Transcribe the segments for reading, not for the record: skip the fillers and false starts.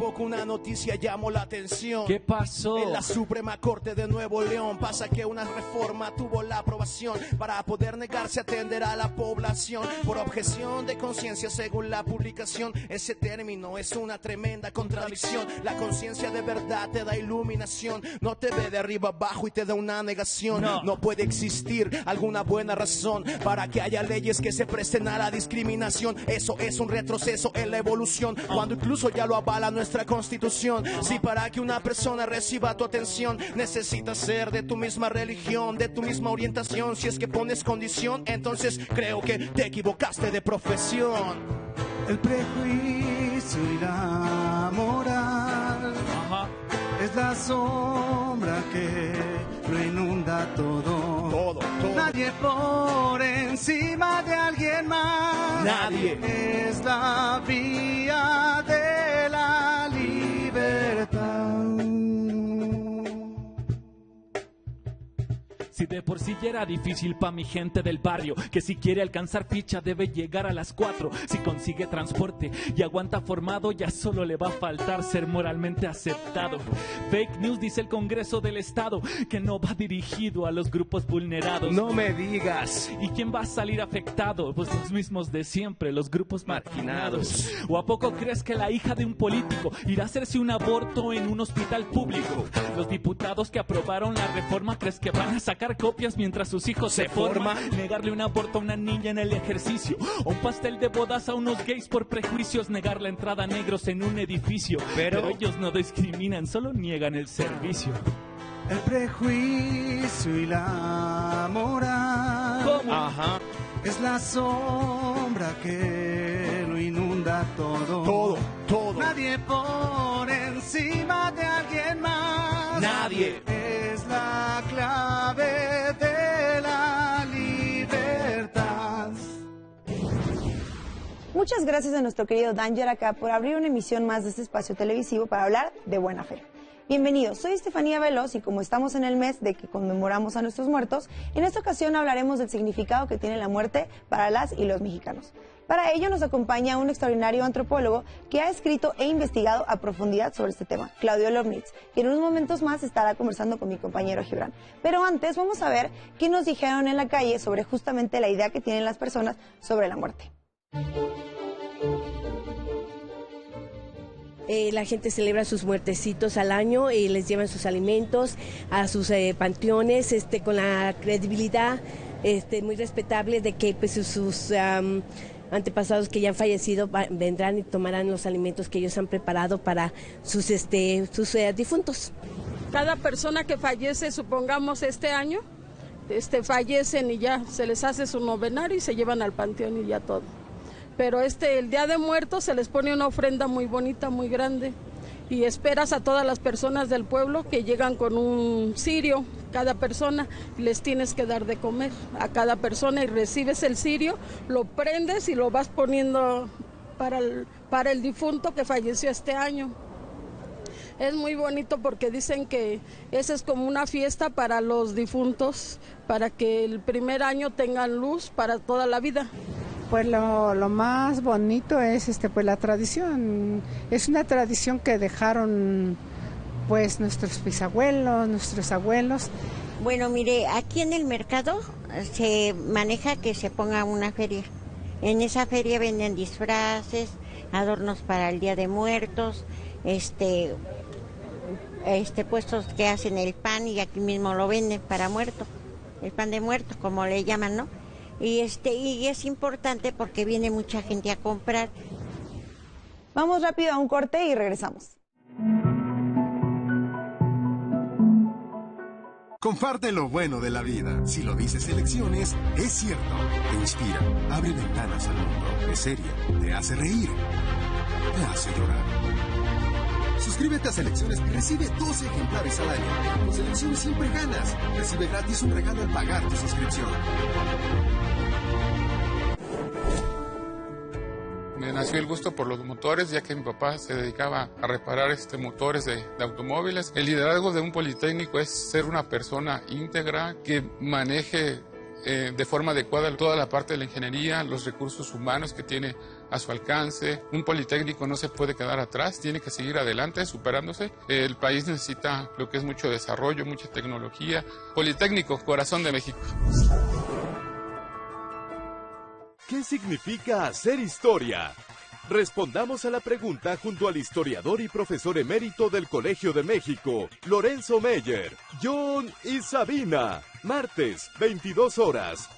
poco una noticia llamó la atención. ¿Qué pasó? En la Suprema Corte de Nuevo León pasa que una reforma tuvo la aprobación para poder negarse a atender a la población por objeción de conciencia. Según la publicación, ese término es una tremenda contradicción. La conciencia de verdad te da iluminación, no te ve de arriba abajo y te da una negación. No puede existir alguna buena razón para que haya leyes que se presten a la discriminación. Eso es un retroceso en la evolución, cuando incluso ya lo avala nuestra Constitución. Si para que una persona reciba tu atención necesitas ser de tu misma religión, de tu misma orientación, si es que pones condición, entonces creo que te equivocaste de profesión. El prejuicio y la moral es la sombra que lo inunda todo. Nadie por encima de alguien más. Nadie. Es la vía de la libertad. Si de por sí ya era difícil pa' mi gente del barrio, que si quiere alcanzar ficha debe llegar a las 4. Si consigue transporte y aguanta formado, ya solo le va a faltar ser moralmente aceptado. Fake news dice el Congreso del Estado, que no va dirigido a los grupos vulnerados. No me digas. ¿Y quién va a salir afectado? Pues los mismos de siempre, los grupos marginados. ¿O a poco crees que la hija de un político irá a hacerse un aborto en un hospital público? Los diputados que aprobaron la reforma, ¿crees que van a sacar copias mientras sus hijos se forman? Negarle un aborto a una niña en el ejercicio, o un pastel de bodas a unos gays por prejuicios, negar la entrada a negros en un edificio. Pero ellos no discriminan, solo niegan el servicio. El prejuicio y la moral. ¿Cómo? Ajá. Es la sombra que lo inunda todo. Todo. Nadie por encima de alguien más. Nadie. Es la clave de la libertad. Muchas gracias a nuestro querido Danger acá por abrir una emisión más de este espacio televisivo para hablar de buena fe. Bienvenidos, soy Estefanía Veloz y como estamos en el mes de que conmemoramos a nuestros muertos, en esta ocasión hablaremos del significado que tiene la muerte para las y los mexicanos. Para ello nos acompaña un extraordinario antropólogo que ha escrito e investigado a profundidad sobre este tema, Claudio Lovnitz, que en unos momentos más estará conversando con mi compañero Gibran. Pero antes vamos a ver qué nos dijeron en la calle sobre justamente la idea que tienen las personas sobre la muerte. La gente celebra sus muertecitos al año y les llevan sus alimentos a sus panteones con la credibilidad muy respetable de que pues, sus antepasados que ya han fallecido vendrán y tomarán los alimentos que ellos han preparado para sus difuntos. Cada persona que fallece, supongamos este año, fallecen y ya se les hace su novenario y se llevan al panteón y ya todo. Pero el Día de Muertos se les pone una ofrenda muy bonita, muy grande, y esperas a todas las personas del pueblo que llegan con un cirio, cada persona, les tienes que dar de comer a cada persona y recibes el cirio, lo prendes y lo vas poniendo para el difunto que falleció este año. Es muy bonito porque dicen que esa es como una fiesta para los difuntos, para que el primer año tengan luz para toda la vida. Pues lo más bonito es pues la tradición. Es una tradición que dejaron pues nuestros bisabuelos, nuestros abuelos. Bueno, mire, aquí en el mercado se maneja que se ponga una feria. En esa feria venden disfraces, adornos para el Día de Muertos, puestos que hacen el pan y aquí mismo lo venden para muerto, el pan de muerto, como le llaman, ¿no? Y es importante porque viene mucha gente a comprar. Vamos rápido a un corte y regresamos. Comparte lo bueno de la vida. Si lo dice Selecciones, es cierto. Te inspira, abre ventanas al mundo. Es seria, te hace reír, te hace llorar. Suscríbete a Selecciones y recibe 12 ejemplares al año. Con Selecciones siempre ganas. Recibe gratis un regalo al pagar tu suscripción. Me nació el gusto por los motores, ya que mi papá se dedicaba a reparar motores de automóviles. El liderazgo de un politécnico es ser una persona íntegra que maneje de forma adecuada toda la parte de la ingeniería, los recursos humanos que tiene a su alcance. Un politécnico no se puede quedar atrás, tiene que seguir adelante, superándose. El país necesita lo que es mucho desarrollo, mucha tecnología. Politécnico, corazón de México. ¿Qué significa hacer historia? Respondamos a la pregunta junto al historiador y profesor emérito del Colegio de México, Lorenzo Meyer, John y Sabina. Martes, 22 horas.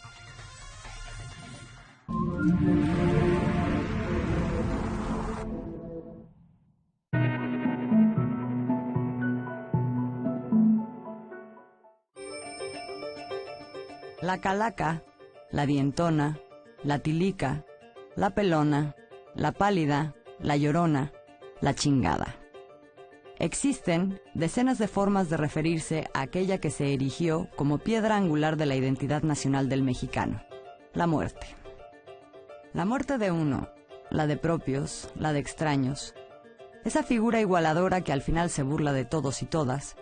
La calaca, la dientona, la tilica, la pelona, la pálida, la llorona, la chingada. Existen decenas de formas de referirse a aquella que se erigió como piedra angular de la identidad nacional del mexicano, la muerte. La muerte de uno, la de propios, la de extraños, esa figura igualadora que al final se burla de todos y todas,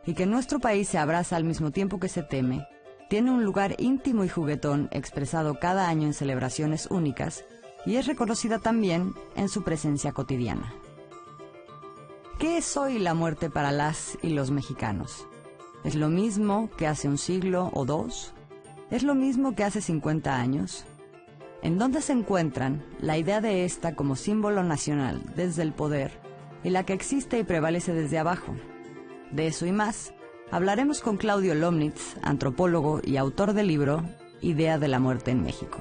y que en nuestro país se abraza al mismo tiempo que se teme, tiene un lugar íntimo y juguetón expresado cada año en celebraciones únicas y es reconocida también en su presencia cotidiana. ¿Qué es hoy la muerte para las y los mexicanos? ¿Es lo mismo que hace un siglo o dos? ¿Es lo mismo que hace 50 años? ¿En dónde se encuentran la idea de esta como símbolo nacional desde el poder y la que existe y prevalece desde abajo? De eso y más hablaremos con Claudio Lomnitz, antropólogo y autor del libro Idea de la muerte en México.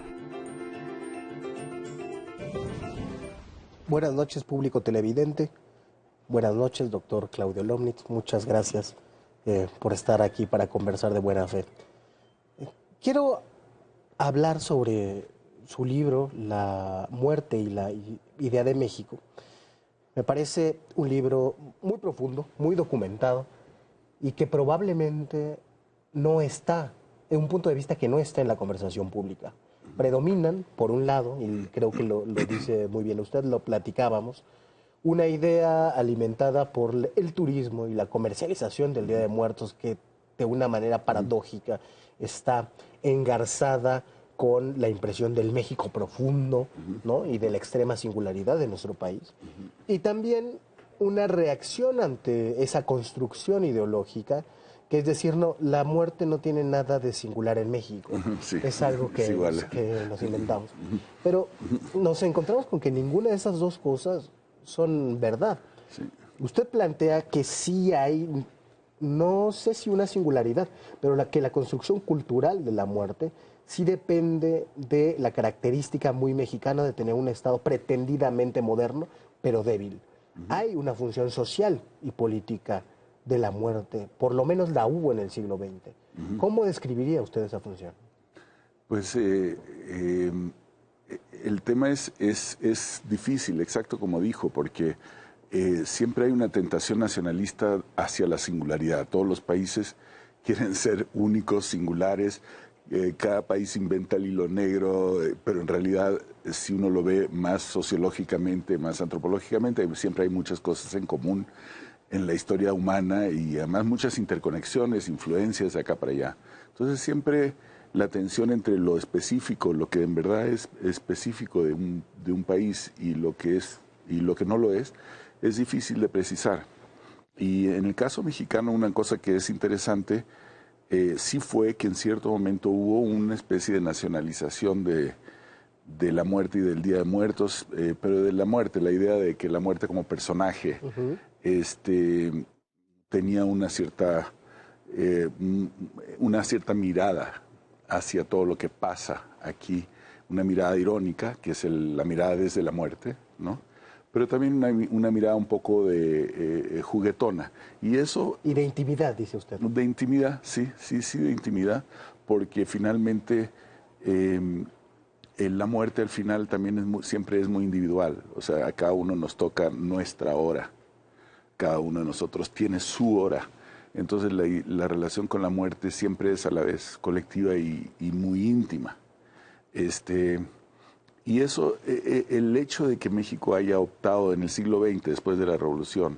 Buenas noches, público televidente. Buenas noches, doctor Claudio Lomnitz. Muchas gracias por estar aquí para conversar de buena fe. Quiero hablar sobre su libro, La muerte y la idea de México. Me parece un libro muy profundo, muy documentado y que probablemente no está, en un punto de vista que no está en la conversación pública. Predominan, por un lado, y creo que lo dice muy bien usted, lo platicábamos, una idea alimentada por el turismo y la comercialización del Día de Muertos que de una manera paradójica está engarzada con la impresión del México profundo, ¿no? Y de la extrema singularidad de nuestro país. Y también una reacción ante esa construcción ideológica, que es decir, no, la muerte no tiene nada de singular en México. Sí, es algo que nos inventamos. Pero nos encontramos con que ninguna de esas dos cosas son verdad. Sí. Usted plantea que sí hay, no sé si una singularidad, pero que la construcción cultural de la muerte sí depende de la característica muy mexicana de tener un Estado pretendidamente moderno, pero débil. Hay una función social y política de la muerte, por lo menos la hubo en el siglo XX. ¿Cómo describiría usted esa función? Pues el tema es difícil, exacto como dijo, porque siempre hay una tentación nacionalista hacia la singularidad. Todos los países quieren ser únicos, singulares. Cada país inventa el hilo negro, pero en realidad, si uno lo ve más sociológicamente, más antropológicamente, siempre hay muchas cosas en común en la historia humana y además muchas interconexiones, influencias de acá para allá. Entonces siempre la tensión entre lo específico, lo que en verdad es específico de un país y lo que no lo es difícil de precisar. Y en el caso mexicano, una cosa que es interesante sí fue que en cierto momento hubo una especie de nacionalización de la muerte y del Día de Muertos, pero de la muerte, la idea de que la muerte como personaje tenía una cierta mirada hacia todo lo que pasa aquí, una mirada irónica, que es la mirada desde la muerte, ¿no? Pero también una mirada un poco de juguetona. Y eso... Y de intimidad, dice usted. De intimidad, sí, de intimidad, porque finalmente la muerte al final también siempre es muy individual. O sea, a cada uno nos toca nuestra hora. Cada uno de nosotros tiene su hora. Entonces la relación con la muerte siempre es a la vez colectiva y muy íntima. Y eso, el hecho de que México haya optado en el siglo XX, después de la Revolución,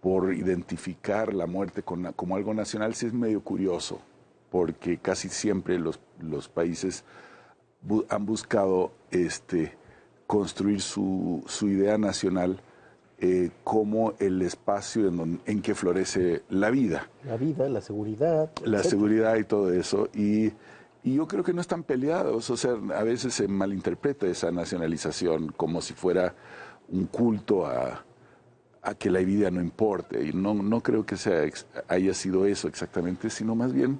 por identificar la muerte como algo nacional, sí es medio curioso, porque casi siempre los países han buscado construir su idea nacional como el espacio en que florece la vida. La vida, la seguridad. La seguridad y todo eso. Y yo creo que no están peleados. O sea, a veces se malinterpreta esa nacionalización como si fuera un culto a que la vida no importe. Y no creo que haya sido eso exactamente, sino más bien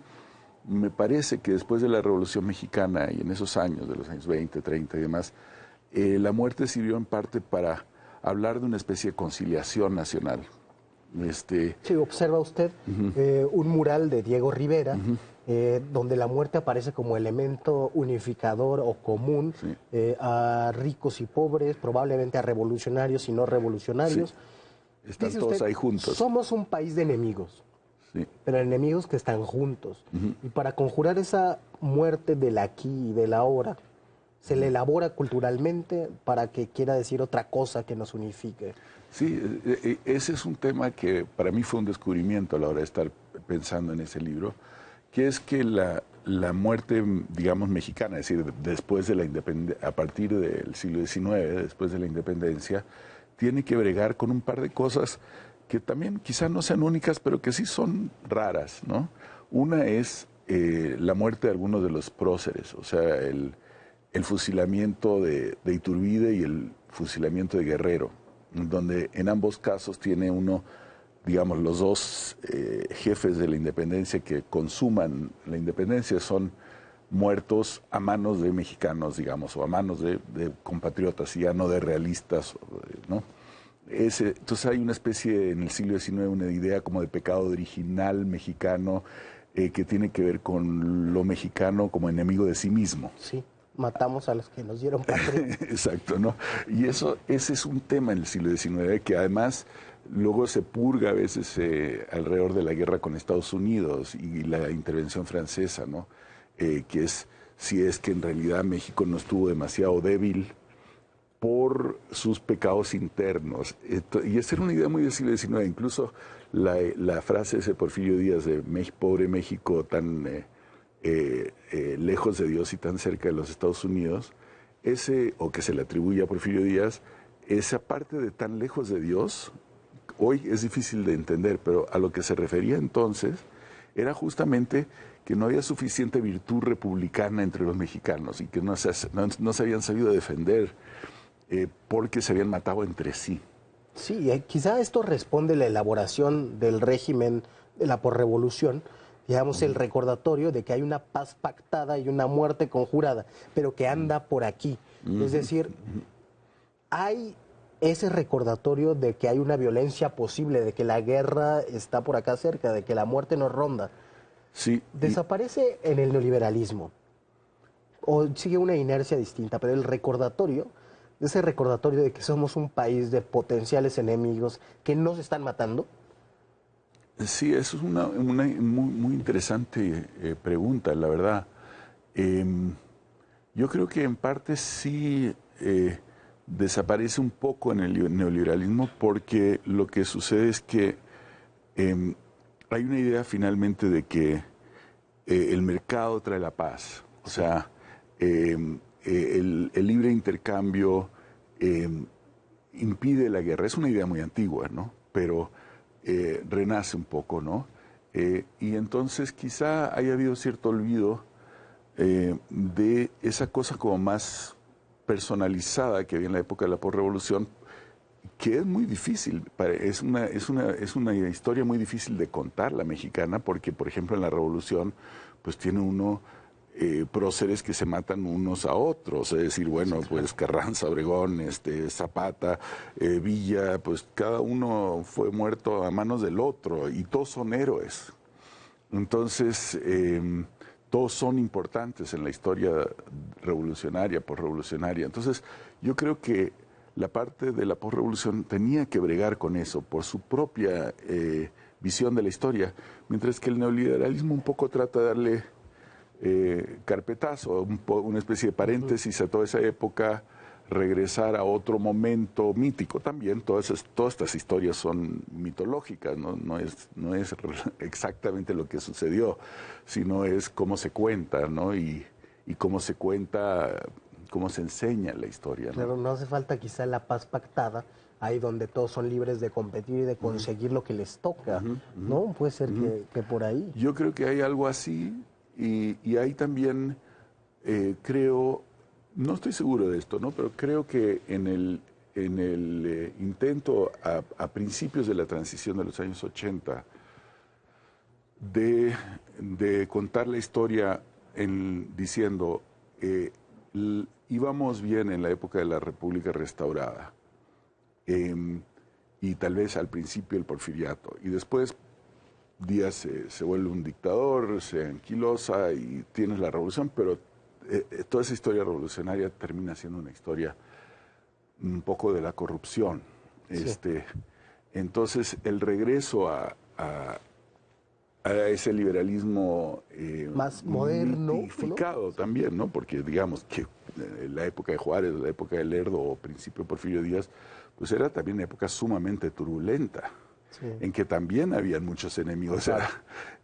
me parece que después de la Revolución Mexicana y en esos años, de los años 20, 30 y demás, la muerte sirvió en parte para hablar de una especie de conciliación nacional. Sí, observa usted un mural de Diego Rivera, donde la muerte aparece como elemento unificador o común a ricos y pobres, probablemente a revolucionarios y no revolucionarios. Sí. Están todos ahí juntos. Somos un país de enemigos, pero enemigos que están juntos. Y para conjurar esa muerte del aquí y del ahora, se le elabora culturalmente para que quiera decir otra cosa que nos unifique. Sí, ese es un tema que para mí fue un descubrimiento a la hora de estar pensando en ese libro, que es que la muerte, digamos, mexicana, es decir, después de la independencia, a partir del siglo XIX, después de la independencia, tiene que bregar con un par de cosas que también quizás no sean únicas, pero que sí son raras, ¿no? Una es la muerte de algunos de los próceres, o sea, el fusilamiento de Iturbide y el fusilamiento de Guerrero, donde en ambos casos tiene uno, digamos, los dos jefes de la independencia que consuman la independencia son muertos a manos de mexicanos, digamos, o a manos de compatriotas y ya no de realistas, ¿no? Entonces hay una especie, en el siglo XIX, una idea como de pecado original mexicano que tiene que ver con lo mexicano como enemigo de sí mismo. Sí. Matamos a los que nos dieron patria. Exacto, ¿no? Y ese es un tema en el siglo XIX que además luego se purga a veces alrededor de la guerra con Estados Unidos y la intervención francesa, ¿no? Que es si es que en realidad México no estuvo demasiado débil por sus pecados internos. Y esa era una idea muy del siglo XIX. Incluso la frase de Porfirio Díaz de pobre México tan... lejos de Dios y tan cerca de los Estados Unidos, o que se le atribuye a Porfirio Díaz, esa parte de tan lejos de Dios, hoy es difícil de entender, pero a lo que se refería entonces era justamente que no había suficiente virtud republicana entre los mexicanos y que no se habían sabido defender porque se habían matado entre sí. Sí, quizá esto responde a la elaboración del régimen de la posrevolución, digamos, el recordatorio de que hay una paz pactada y una muerte conjurada, pero que anda por aquí. Es decir, hay ese recordatorio de que hay una violencia posible, de que la guerra está por acá cerca, de que la muerte nos ronda. Sí. Desaparece en el neoliberalismo, o sigue una inercia distinta, pero el recordatorio, ese recordatorio de que somos un país de potenciales enemigos que no se están matando. Sí, eso es una muy interesante pregunta, la verdad. Yo creo que en parte sí desaparece un poco en el neoliberalismo porque lo que sucede es que hay una idea finalmente de que el mercado trae la paz. O sea, el libre intercambio impide la guerra. Es una idea muy antigua, ¿no? Pero... renace un poco, ¿no? Y entonces quizá haya habido cierto olvido de esa cosa como más personalizada que había en la época de la posrevolución, que es muy difícil, es una historia muy difícil de contar la mexicana, porque por ejemplo en la revolución pues tiene uno próceres que se matan unos a otros, es decir, bueno, pues Carranza, Obregón, Zapata, Villa, pues cada uno fue muerto a manos del otro y todos son héroes. Entonces, todos son importantes en la historia revolucionaria, posrevolucionaria. Entonces, yo creo que la parte de la posrevolución tenía que bregar con eso por su propia visión de la historia, mientras que el neoliberalismo un poco trata de darle carpetazo, una especie de paréntesis a toda esa época, regresar a otro momento mítico también. Todas estas historias son mitológicas, no es exactamente lo que sucedió, sino es cómo se cuenta, ¿no? Y cómo se cuenta, cómo se enseña la historia, ¿no? Claro, no hace falta quizá la paz pactada, ahí donde todos son libres de competir y de conseguir lo que les toca, ¿no? Puede ser que por ahí. Yo creo que hay algo así, y hay también, creo, no estoy seguro de esto, ¿no? Pero creo que en el intento a principios de la transición de los años 80 de contar la historia diciendo íbamos bien en la época de la República Restaurada, y tal vez al principio el porfiriato, y después Díaz se vuelve un dictador, se anquilosa y tienes la revolución, pero toda esa historia revolucionaria termina siendo una historia un poco de la corrupción. Sí. Entonces, el regreso a ese liberalismo más moderno, mitificado, ¿no? También, ¿no? Porque digamos que la época de Juárez, la época de Lerdo o principio de Porfirio Díaz, pues era también una época sumamente turbulenta. Sí. En que también habían muchos enemigos. Claro.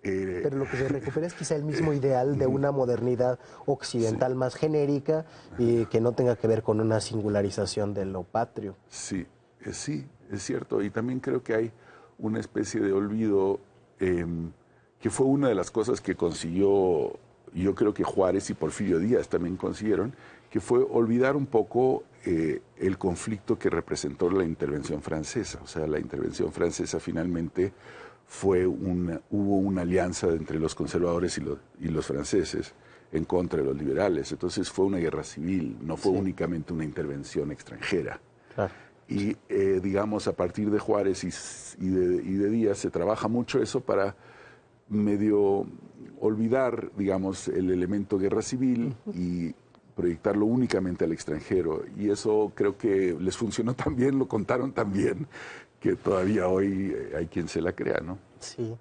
Pero lo que se recupera es quizá el mismo ideal de una modernidad occidental, sí, más genérica y que no tenga que ver con una singularización de lo patrio. Sí, sí, es cierto. Y también creo que hay una especie de olvido que fue una de las cosas que consiguió, yo creo que Juárez y Porfirio Díaz también consiguieron, que fue olvidar un poco el conflicto que representó la intervención francesa. O sea, la intervención francesa finalmente hubo una alianza entre los conservadores y los franceses en contra de los liberales. Entonces fue una guerra civil, no fue únicamente una intervención extranjera. Claro. Y digamos, a partir de Juárez y de Díaz se trabaja mucho eso para medio olvidar, digamos, el elemento guerra civil y proyectarlo únicamente al extranjero. Y eso creo que les funcionó tan bien, lo contaron tan bien, que todavía hoy hay quien se la crea, ¿no? Sí.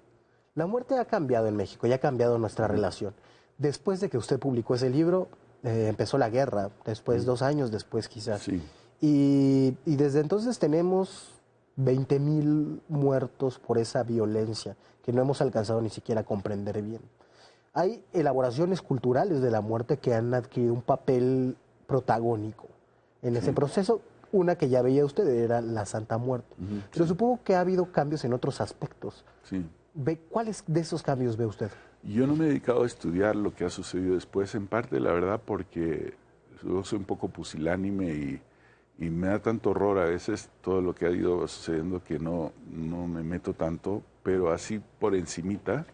La muerte ha cambiado en México y ha cambiado nuestra relación. Después de que usted publicó ese libro, empezó la guerra, después 2 años después quizás. Sí. Y desde entonces tenemos 20,000 muertos por esa violencia que no hemos alcanzado ni siquiera a comprender bien. Hay elaboraciones culturales de la muerte que han adquirido un papel protagónico en ese proceso. Una que ya veía usted era la Santa Muerte. Pero supongo que ha habido cambios en otros aspectos. Sí. ¿Cuáles de esos cambios ve usted? Yo no me he dedicado a estudiar lo que ha sucedido después, en parte, la verdad, porque yo soy un poco pusilánime y me da tanto horror a veces todo lo que ha ido sucediendo que no me meto tanto, pero así por encimita,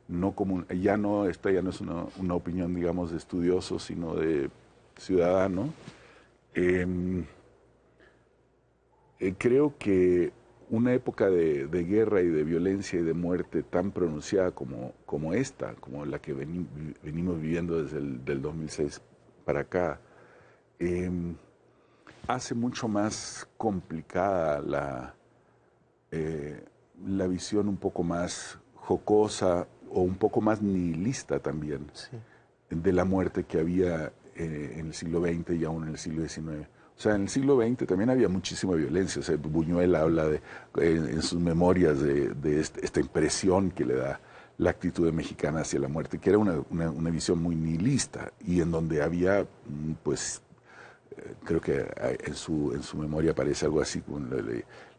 no como esta ya no es una opinión, digamos, de estudioso, sino de ciudadano. Creo que una época de guerra y de violencia y de muerte tan pronunciada como esta, como la que venimos viviendo desde el 2006 para acá, hace mucho más complicada la visión un poco más jocosa o un poco más nihilista también de la muerte que había en el siglo XX y aún en el siglo XIX. O sea, en el siglo XX también había muchísima violencia. O sea, Buñuel habla en sus memorias de esta impresión que le da la actitud mexicana hacia la muerte, que era una visión muy nihilista y en donde había, pues, creo que en su memoria aparece algo así,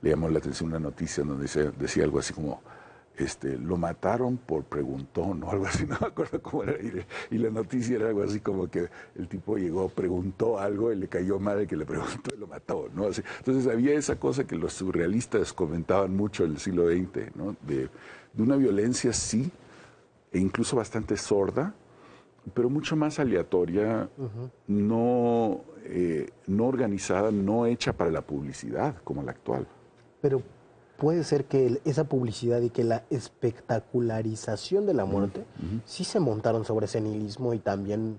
le llamó la atención una noticia en donde decía algo así como, lo mataron por preguntón o algo así, no me acuerdo cómo era, y la noticia era algo así como que el tipo llegó, preguntó algo y le cayó mal el que le preguntó y lo mató, ¿no? Así, entonces había esa cosa que los surrealistas comentaban mucho en el siglo XX, ¿no? De una violencia sí, e incluso bastante sorda, pero mucho más aleatoria, no organizada, no hecha para la publicidad como la actual. Pero puede ser que esa publicidad y que la espectacularización de la muerte sí se montaron sobre ese nihilismo y también...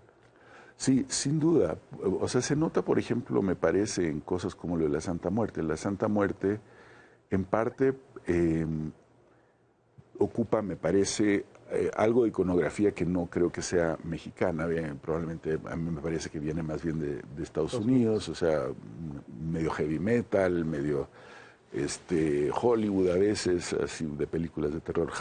Sí, sin duda. O sea, se nota, por ejemplo, me parece, en cosas como lo de la Santa Muerte. La Santa Muerte, en parte, ocupa, me parece, algo de iconografía que no creo que sea mexicana, probablemente a mí me parece que viene más bien de Estados Unidos, o sea, medio heavy metal, medio Hollywood a veces, así de películas de terror,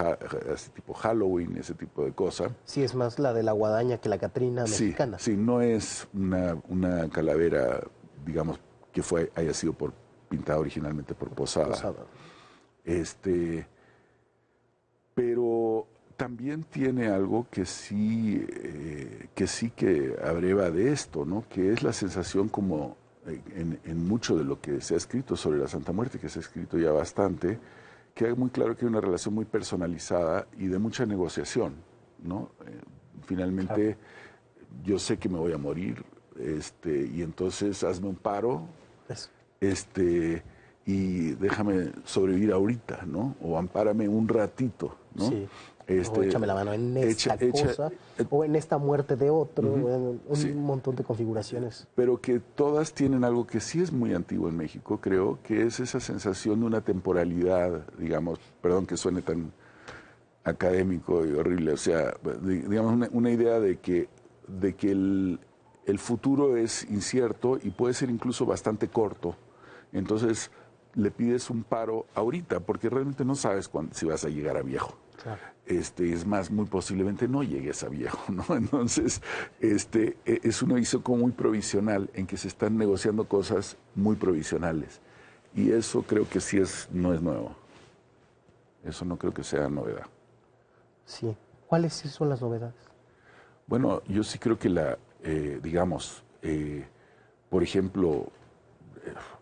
así tipo Halloween, ese tipo de cosas. Sí, es más la de la guadaña que la Catrina mexicana. Sí, no es una calavera, digamos, que haya sido pintada originalmente por Posada. Pero también tiene algo que sí que abreva de esto, ¿no? Que es la sensación como en mucho de lo que se ha escrito sobre la Santa Muerte, que se ha escrito ya bastante, queda muy claro que hay una relación muy personalizada y de mucha negociación, ¿no? Finalmente, yo sé que me voy a morir, y entonces hazme un paro, y déjame sobrevivir ahorita, ¿no? O ampárame un ratito, ¿no? Sí. O échame la mano en esta cosa, o en esta muerte de otro, en un montón de configuraciones. Pero que todas tienen algo que sí es muy antiguo en México, creo, que es esa sensación de una temporalidad, digamos, perdón que suene tan académico y horrible, o sea, digamos una idea de que el futuro es incierto y puede ser incluso bastante corto. Entonces le pides un paro ahorita, porque realmente no sabes si vas a llegar a viejo. Claro. Es más, muy posiblemente no llegues a viejo, ¿no? Entonces, es una visión como muy provisional, en que se están negociando cosas muy provisionales. Y eso creo que sí no es nuevo. Eso no creo que sea novedad. Sí. ¿Cuáles son las novedades? Bueno, yo sí creo que por ejemplo,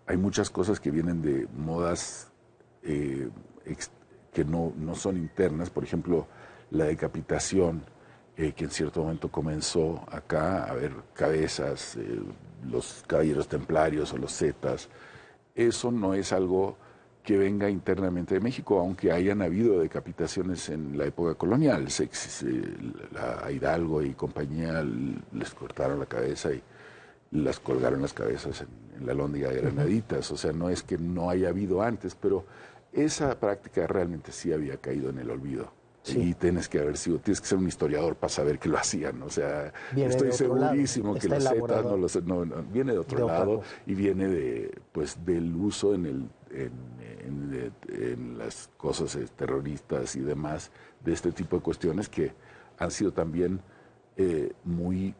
hay muchas cosas que vienen de modas que no son internas. Por ejemplo, la decapitación, que en cierto momento comenzó acá a ver cabezas, los caballeros templarios o los zetas. Eso no es algo que venga internamente de México, aunque hayan habido decapitaciones en la época colonial. A Hidalgo y compañía les cortaron la cabeza y las colgaron las cabezas en la Alhóndiga de Granaditas. O sea, no es que no haya habido antes, pero esa práctica realmente sí había caído en el olvido. Sí. Y tienes que ser un historiador para saber que lo hacían. O sea, estoy segurísimo que los zetas no viene de otro lado y viene del uso en las cosas terroristas y demás, de este tipo de cuestiones que han sido también muy,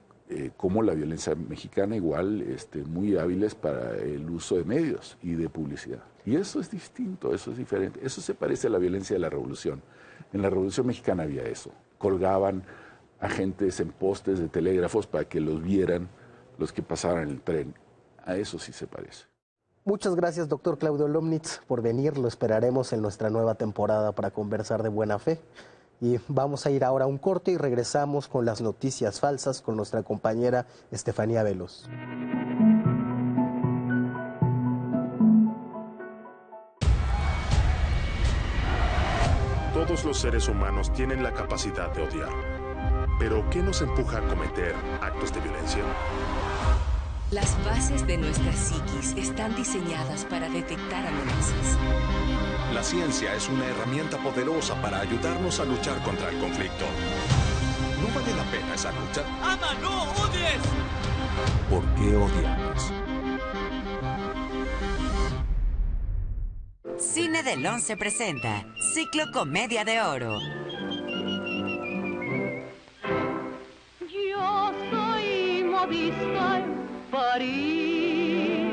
como la violencia mexicana, igual muy hábiles para el uso de medios y de publicidad. Y eso es distinto, eso es diferente. Eso se parece a la violencia de la Revolución. En la Revolución Mexicana había eso. Colgaban agentes en postes de telégrafos para que los vieran los que pasaran el tren. A eso sí se parece. Muchas gracias, doctor Claudio Lomnitz, por venir. Lo esperaremos en nuestra nueva temporada para conversar de buena fe. Y vamos a ir ahora a un corte y regresamos con las noticias falsas con nuestra compañera Estefanía Veloz. Todos los seres humanos tienen la capacidad de odiar. Pero, ¿qué nos empuja a cometer actos de violencia? Las bases de nuestra psiquis están diseñadas para detectar amenazas. La ciencia es una herramienta poderosa para ayudarnos a luchar contra el conflicto. ¿No vale la pena esa lucha? ¡Ama, no odies! ¿Por qué odiamos? Cine del 11 presenta Ciclo Comedia de Oro. Yo soy modista en París.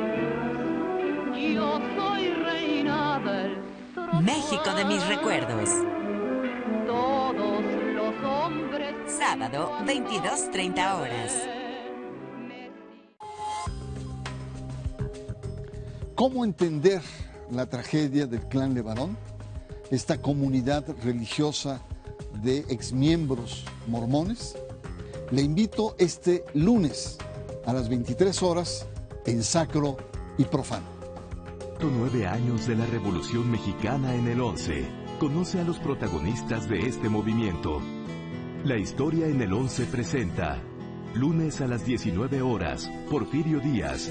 Yo soy reina del trono. México de mis recuerdos. Todos los hombres. Sábado, 22:30 horas. ¿Cómo entender la tragedia del clan Levarón, esta comunidad religiosa de exmiembros mormones? Le invito este lunes a las 23 horas en Sacro y Profano. 9 años de la Revolución Mexicana en el 11. Conoce a los protagonistas de este movimiento. La historia en el 11 presenta. Lunes a las 19 horas, Porfirio Díaz.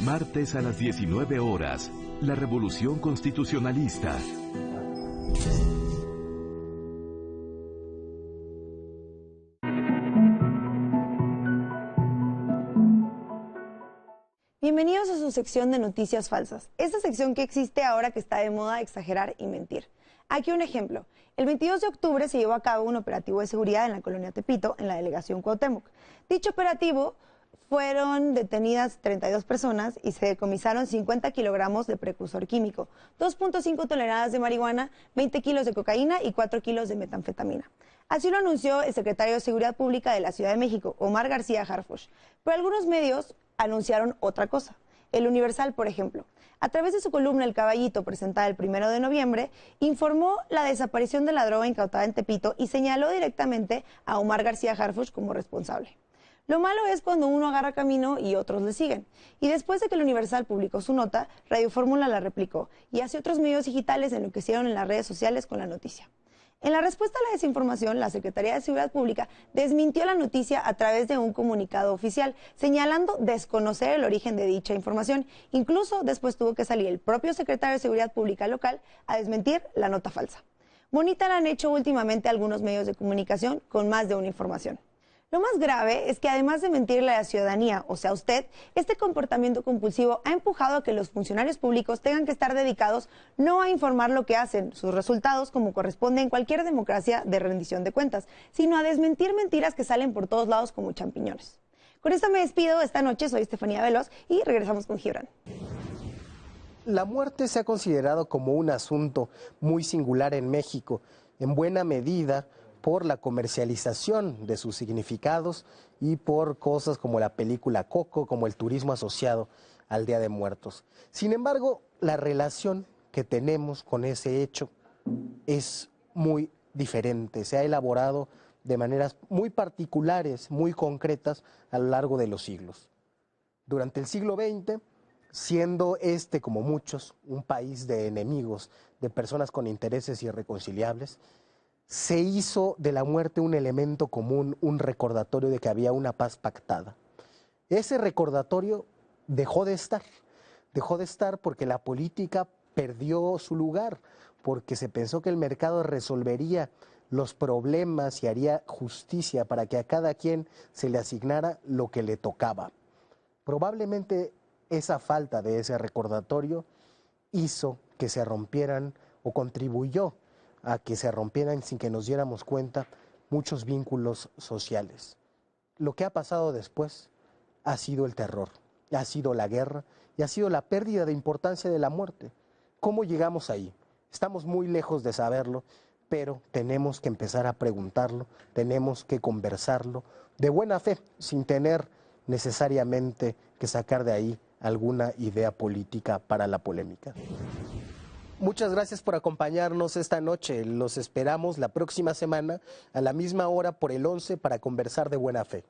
Martes a las 19 horas, la Revolución Constitucionalista. Bienvenidos a su sección de noticias falsas, esta sección que existe ahora que está de moda exagerar y mentir. Aquí un ejemplo. El 22 de octubre se llevó a cabo un operativo de seguridad en la colonia Tepito, en la delegación Cuauhtémoc. Dicho operativo fueron detenidas 32 personas y se decomisaron 50 kilogramos de precursor químico, 2.5 toneladas de marihuana, 20 kilos de cocaína y 4 kilos de metanfetamina. Así lo anunció el secretario de Seguridad Pública de la Ciudad de México, Omar García Harfuch. Pero algunos medios anunciaron otra cosa. El Universal, por ejemplo, a través de su columna El Caballito, presentada el 1 de noviembre, informó la desaparición de la droga incautada en Tepito y señaló directamente a Omar García Harfuch como responsable. Lo malo es cuando uno agarra camino y otros le siguen. Y después de que el Universal publicó su nota, Radio Fórmula la replicó y así otros medios digitales enloquecieron en las redes sociales con la noticia. En la respuesta a la desinformación, la Secretaría de Seguridad Pública desmintió la noticia a través de un comunicado oficial, señalando desconocer el origen de dicha información. Incluso después tuvo que salir el propio secretario de Seguridad Pública local a desmentir la nota falsa. Bonita la han hecho últimamente algunos medios de comunicación con más de una información. Lo más grave es que además de mentirle a la ciudadanía, o sea usted, este comportamiento compulsivo ha empujado a que los funcionarios públicos tengan que estar dedicados no a informar lo que hacen, sus resultados, como corresponde en cualquier democracia de rendición de cuentas, sino a desmentir mentiras que salen por todos lados como champiñones. Con esto me despido esta noche, soy Estefanía Veloz y regresamos con Gibran. La muerte se ha considerado como un asunto muy singular en México, en buena medida por la comercialización de sus significados y por cosas como la película Coco, como el turismo asociado al Día de Muertos. Sin embargo, la relación que tenemos con ese hecho es muy diferente. Se ha elaborado de maneras muy particulares, muy concretas a lo largo de los siglos. Durante el siglo XX, siendo este, como muchos, un país de enemigos, de personas con intereses irreconciliables, se hizo de la muerte un elemento común, un recordatorio de que había una paz pactada. Ese recordatorio dejó de estar porque la política perdió su lugar, porque se pensó que el mercado resolvería los problemas y haría justicia para que a cada quien se le asignara lo que le tocaba. Probablemente esa falta de ese recordatorio hizo que se rompieran o contribuyó a que se rompieran sin que nos diéramos cuenta muchos vínculos sociales. Lo que ha pasado después ha sido el terror, ha sido la guerra y ha sido la pérdida de importancia de la muerte. ¿Cómo llegamos ahí? Estamos muy lejos de saberlo, pero tenemos que empezar a preguntarlo, tenemos que conversarlo de buena fe, sin tener necesariamente que sacar de ahí alguna idea política para la polémica. Muchas gracias por acompañarnos esta noche. Los esperamos la próxima semana a la misma hora por el 11 para conversar de buena fe.